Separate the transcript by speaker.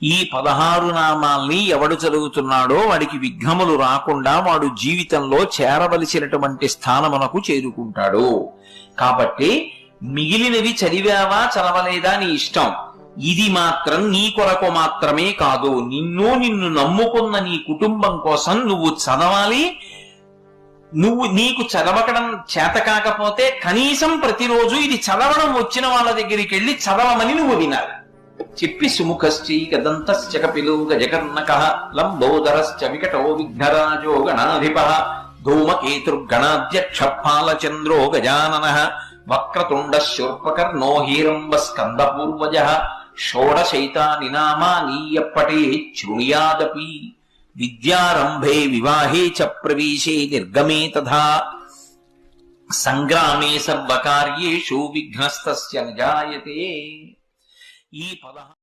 Speaker 1: ఈ 16 నామాల్ని ఎవడు చదువుతున్నాడో వాడికి విఘ్నములు రాకుండా వాడు జీవితంలో చేరవలసినటువంటి స్థానమునకు చేరుకుంటాడు. కాబట్టి మిగిలినవి చదివావా చదవలేదా నీ ఇష్టం. ఇది మాత్రం నీ కొరకు మాత్రమే కాదు, నిన్ను నమ్ముకున్న నీ కుటుంబం కోసం నువ్వు చదవాలి. నీకు చదవడం చేత కాకపోతే కనీసం ప్రతిరోజు ఇది చదవడం వచ్చిన వాళ్ళ దగ్గరికి వెళ్ళి చదవమని నువ్వు వినాలి. చెప్పి సుముఖశ్చైకదంతశ్చ కపిలో గజకర్ణకః లంబోదరశ్చ వికటో విఘ్నరాజో గణాధిపః ధూమకేతుర్గణాధ్యక్ష ఫాలచంద్రో గజాననః వక్రతుండ శూర్పకర్ణో హీరంబ స్కందపూర్వజః షోడశైతాని నామాని యప్పఠేత్ శృణుయాదపి విద్యారంభే వివాహే చ ప్రవేశే నిర్గమే తథా సంగ్రామే సర్వకార్యేషు విఘ్నస్తస్య న జాయతే. ఈ 16